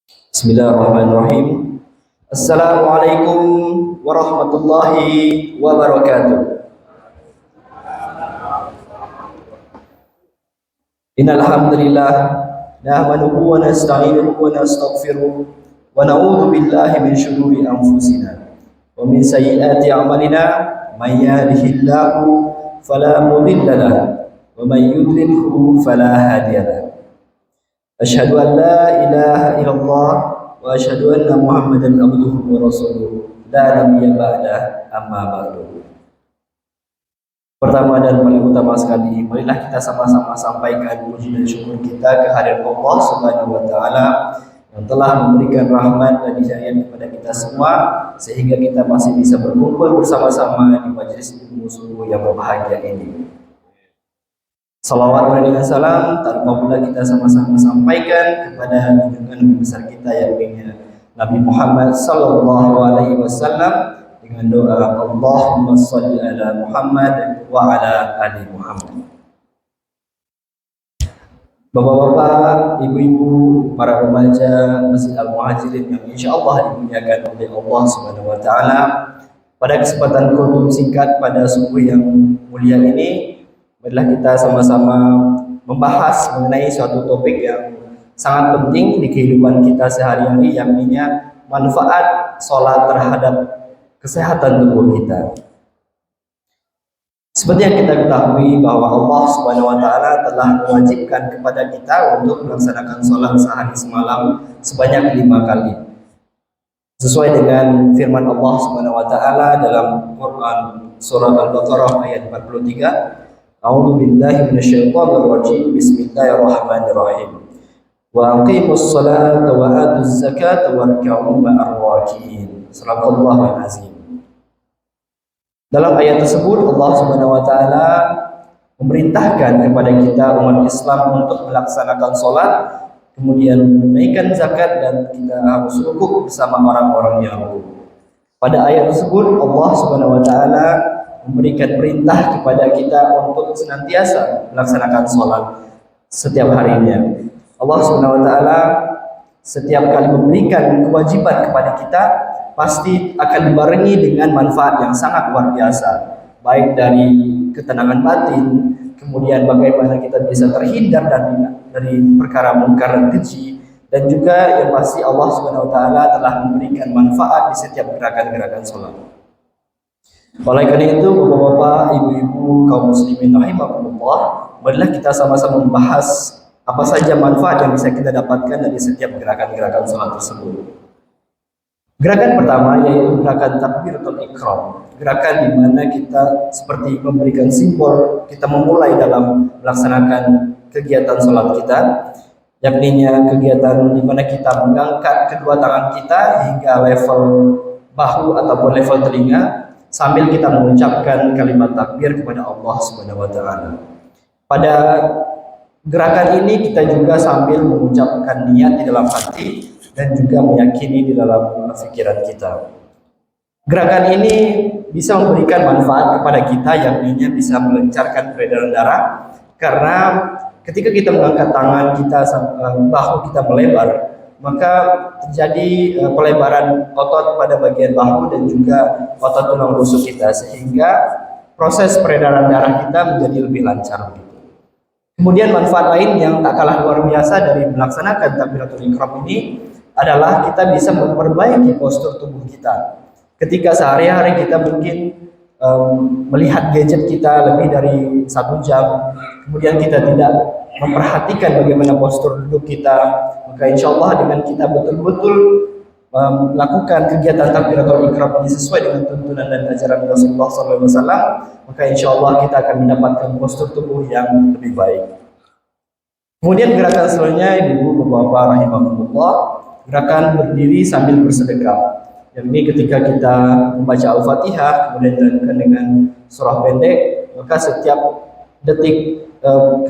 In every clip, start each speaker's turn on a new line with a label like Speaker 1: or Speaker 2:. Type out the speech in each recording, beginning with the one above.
Speaker 1: Bismillahirrahmanirrahim. Assalamualaikum warahmatullahi wabarakatuh. Innal hamdalillah nahmaduhu wa nasta'inuhu wa nastaghfiruh wa na'udzu billahi min shururi anfusina wa min sayyiati a'malina may yahdihillahu fala mudilla lahu wa may yudlilhu fala hadiya lahu. Asyhadu an la ilaha illallah wa asyhadu anna Muhammadan abduhu wa rasuluh la nabiyya ba'da amma ba'du. Pertama dan paling utama sekali, marilah kita sama-sama sampaikan puji dan syukur kita kehadirat Allah Subhanahu wa taala yang telah memberikan rahmat dan hidayah kepada kita semua sehingga kita masih bisa berkumpul bersama-sama di majelis ilmu sungguh yang berbahagia ini. Salawat dengan salam tanpa pula kita sama-sama sampaikan kepada junjungan Nabi besar kita yakni Nabi Muhammad sallallahu alaihi wasallam dengan doa Allahumma shalli ala Muhammad wa ala ali Muhammad. Bapak-bapak, ibu-ibu, para remaja Masjid Al-Muhajirin yang insyaallah dimuliakan oleh Allah Subhanahu wa taala, pada kesempatan khutbah singkat pada subuh yang mulia ini, marilah kita sama-sama membahas mengenai suatu topik yang sangat penting di kehidupan kita sehari-hari, yakni manfaat sholat terhadap kesehatan tubuh kita. Seperti yang kita ketahui bahwa Allah Subhanahu wa taala telah mewajibkan kepada kita untuk melaksanakan sholat sehari semalam sebanyak 5 kali. Sesuai dengan firman Allah Subhanahu wa taala dalam Quran surah Al-Baqarah ayat 43, A'udzu billahi minasyaitonir rajim. Bismillahirrahmanirrahim. Wa aqimus salata wa atuz zakata warka'u ma'ar raki'in. Shadaqallahul azim. Dalam ayat tersebut Allah Subhanahu wa taala memerintahkan kepada kita umat Islam untuk melaksanakan salat, kemudian menunaikan zakat, dan kita harus rukuk bersama orang-orang yang rukuk. Pada ayat tersebut Allah Subhanahu wa taala memberikan perintah kepada kita untuk senantiasa melaksanakan sholat setiap harinya. Allah Subhanahu wa taala setiap kali memberikan kewajiban kepada kita pasti akan dibarengi dengan manfaat yang sangat luar biasa, baik dari ketenangan batin, kemudian bagaimana kita bisa terhindar dari perkara mungkar dan keji, dan juga yang pasti Allah Subhanahu wa taala telah memberikan manfaat di setiap gerakan-gerakan sholat. Oleh karena itu, bapak-bapak, ibu-ibu, kaum muslimin rahimakumullah, marilah kita sama-sama membahas apa saja manfaat yang bisa kita dapatkan dari setiap gerakan-gerakan salat tersebut. Gerakan pertama yaitu gerakan takbiratul ihram. Gerakan di mana kita seperti memberikan simbol kita memulai dalam melaksanakan kegiatan salat kita, yakni kegiatan di mana kita mengangkat kedua tangan kita hingga level bahu ataupun level telinga, sambil kita mengucapkan kalimat takbir kepada Allah Subhanahu wa taala. Pada gerakan ini kita juga sambil mengucapkan niat di dalam hati dan juga meyakini di dalam pikiran kita. Gerakan ini bisa memberikan manfaat kepada kita, yakni bisa melancarkan peredaran darah, karena ketika kita mengangkat tangan kita, bahu kita melebar, maka terjadi pelebaran otot pada bagian bahu dan juga otot tulang rusuk kita, sehingga proses peredaran darah kita menjadi lebih lancar. Kemudian manfaat lain yang tak kalah luar biasa dari melaksanakan takbiratul ihram ini adalah kita bisa memperbaiki postur tubuh kita. Ketika sehari-hari kita mungkin melihat gadget kita lebih dari 1 jam, kemudian kita tidak memperhatikan bagaimana postur duduk kita, maka insya Allah dengan kita betul-betul melakukan kegiatan takbiratul ihram ini sesuai dengan tuntunan dan ajaran Rasulullah SAW, maka insya Allah kita akan mendapatkan postur tubuh yang lebih baik. Kemudian gerakan selanjutnya, ibu bapak rahimahumullah, gerakan berdiri sambil bersedekah. Yang ini ketika kita membaca Al-Fatihah kemudian dilanjutkan dengan surah pendek, maka setiap detik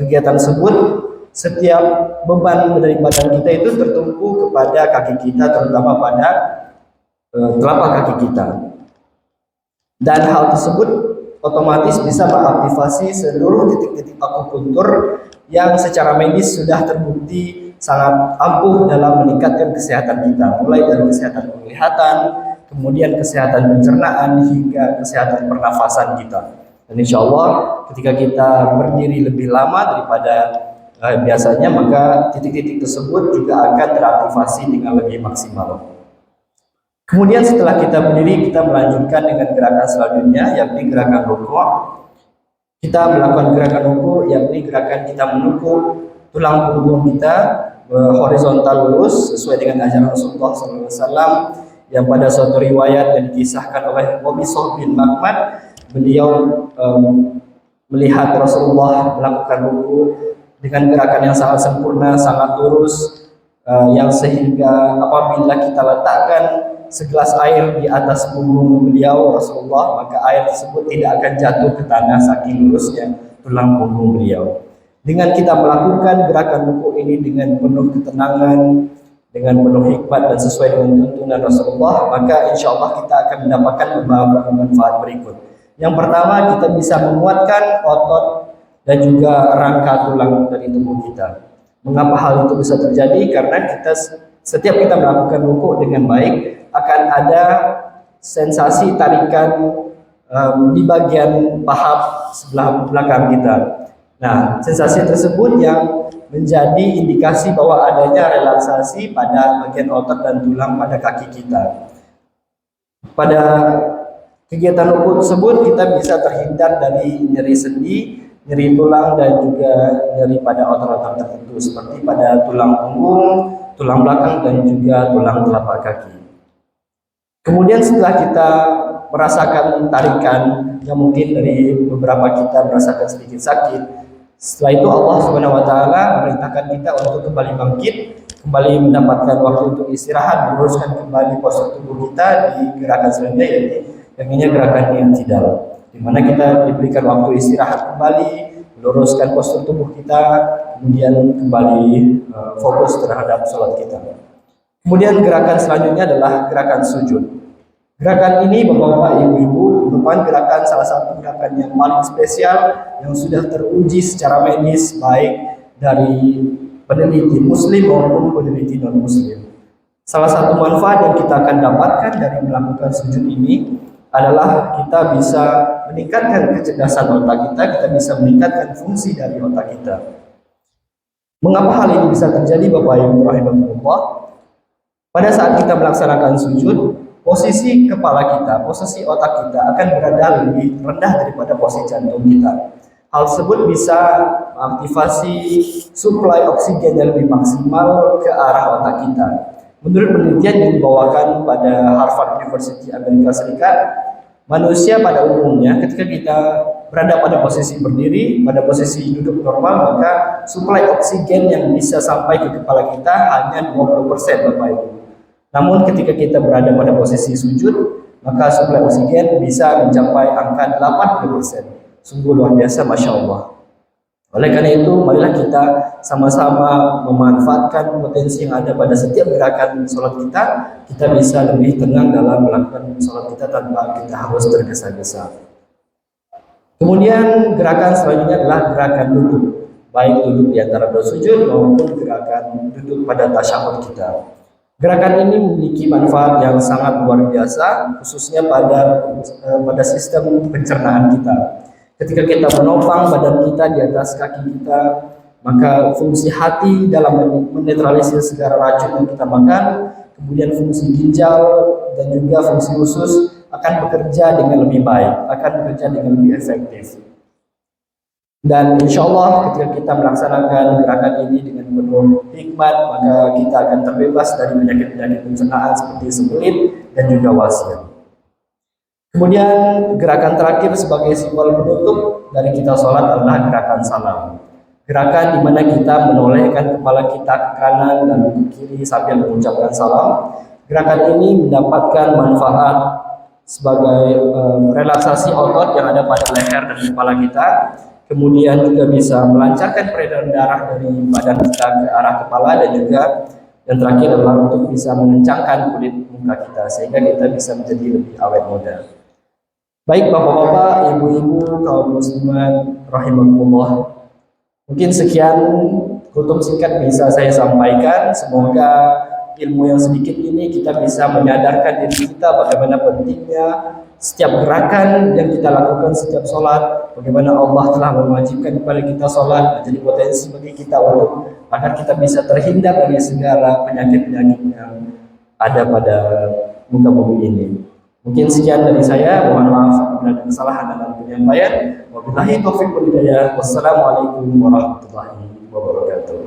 Speaker 1: kegiatan tersebut, setiap beban dari badan kita itu tertumpu kepada kaki kita, terutama pada telapak kaki kita. Dan hal tersebut otomatis bisa mengaktifasi seluruh titik-titik akupuntur yang secara medis sudah terbukti sangat ampuh dalam meningkatkan kesehatan kita, mulai dari kesehatan penglihatan, kemudian kesehatan pencernaan hingga kesehatan pernafasan kita. Dan insya Allah ketika kita berdiri lebih lama daripada biasanya, maka titik-titik tersebut juga akan teraktivasi dengan lebih maksimal. Kemudian setelah kita berdiri, kita melanjutkan dengan gerakan selanjutnya, yakni gerakan rukuk. Kita melakukan gerakan rukuk, yakni gerakan kita menukuk tulang punggung kita horizontal lurus sesuai dengan ajaran Rasulullah SAW, yang pada suatu riwayat yang dikisahkan oleh Wabisah bin Makmad, beliau melihat Rasulullah melakukan rukuk dengan gerakan yang sangat sempurna, sangat lurus, yang sehingga apabila kita letakkan segelas air di atas punggung beliau Rasulullah, maka air tersebut tidak akan jatuh ke tanah saking lurusnya tulang punggung beliau. Dengan kita melakukan gerakan rukuk ini dengan penuh ketenangan, dengan penuh hikmat dan sesuai dengan tuntunan Rasulullah, maka insya Allah kita akan mendapatkan beberapa manfaat berikut. Yang pertama, kita bisa menguatkan otot dan juga rangka tulang dari tubuh kita. Mengapa hal itu bisa terjadi? Karena setiap kita melakukan rukuk dengan baik, akan ada sensasi tarikan di bagian paha sebelah belakang kita. Nah, sensasi tersebut yang menjadi indikasi bahwa adanya relaksasi pada bagian otot dan tulang pada kaki kita. Pada kegiatan rukuk tersebut kita bisa terhindar dari nyeri sendi, nyeri tulang, dan juga nyeri pada otot-otot tertentu seperti pada tulang punggung, tulang belakang, dan juga tulang telapak kaki. Kemudian setelah kita merasakan tarikan yang mungkin dari beberapa kita merasakan sedikit sakit, setelah itu Allah Subhanahu wa taala memerintahkan kita untuk kembali bangkit, kembali mendapatkan waktu untuk istirahat, meluruskan kembali postur tubuh kita di gerakan selanjutnya, yakni gerakan i'tidal, di mana kita diberikan waktu istirahat kembali, meluruskan postur tubuh kita, kemudian kembali fokus terhadap sholat kita. Kemudian gerakan selanjutnya adalah gerakan sujud. Gerakan ini Bapak-bapak, Ibu-ibu, merupakan gerakan salah satu gerakan yang paling spesial yang sudah teruji secara medis baik dari peneliti muslim maupun peneliti non muslim. Salah satu manfaat yang kita akan dapatkan dari melakukan sujud ini adalah kita bisa meningkatkan kecerdasan otak kita bisa meningkatkan fungsi dari otak kita. Mengapa hal ini bisa terjadi, Bapak Ibu rahimahumullah? Pada saat kita melaksanakan sujud, posisi kepala kita, posisi otak kita akan berada lebih rendah daripada posisi jantung kita. Hal tersebut bisa mengaktifasi suplai oksigen yang lebih maksimal ke arah otak kita. Menurut penelitian yang dibawakan pada Harvard University Amerika Serikat, manusia pada umumnya ketika kita berada pada posisi berdiri, pada posisi duduk normal, maka suplai oksigen yang bisa sampai ke kepala kita hanya 20%, Bapak Ibu. Namun ketika kita berada pada posisi sujud, maka suplai oksigen bisa mencapai angka 80%. Sungguh luar biasa, Masya Allah. Oleh karena itu, marilah kita sama-sama memanfaatkan potensi yang ada pada setiap gerakan sholat kita. Kita bisa lebih tenang dalam melakukan sholat kita tanpa kita harus tergesa-gesa. Kemudian gerakan selanjutnya adalah gerakan duduk, baik duduk di antara dua sujud maupun gerakan duduk pada tasyahud kita. Gerakan ini memiliki manfaat yang sangat luar biasa, khususnya pada sistem pencernaan kita. Ketika kita menopang badan kita di atas kaki kita, maka fungsi hati dalam menetralisir segala racun yang kita makan, kemudian fungsi ginjal dan juga fungsi usus akan bekerja dengan lebih baik, akan bekerja dengan lebih efektif. Dan insya Allah ketika kita melaksanakan gerakan ini dengan penuh hikmat, maka kita akan terbebas dari penyakit-penyakit pencernaan seperti sembelit dan juga wasiat. Kemudian gerakan terakhir sebagai simbol penutup dari kita sholat adalah gerakan salam. Gerakan di mana kita menolehkan kepala kita ke kanan dan ke kiri sambil mengucapkan salam. Gerakan ini mendapatkan manfaat sebagai relaksasi otot yang ada pada leher dan kepala kita. Kemudian juga bisa melancarkan peredaran darah dari badan kita ke arah kepala, dan juga yang terakhir adalah untuk bisa mengencangkan kulit muka kita sehingga kita bisa menjadi lebih awet muda. Baik Bapak-bapak, Ibu-ibu, kaum muslimat rahimakumullah. Mungkin sekian kultum singkat bisa saya sampaikan. Semoga ilmu yang sedikit ini kita bisa menyadarkan diri kita bagaimana pentingnya setiap gerakan yang kita lakukan setiap sholat, bagaimana Allah telah mewajibkan kepada kita sholat, menjadi potensi bagi kita untuk agar kita bisa terhindar dari segala penyakit-penyakit yang ada pada muka bumi ini. Mungkin sekian dari saya, mohon maaf apabila ada kesalahan dalam penyampaian. Wabillahi taufiq wal hidayah. Wassalamualaikum warahmatullahi wabarakatuh.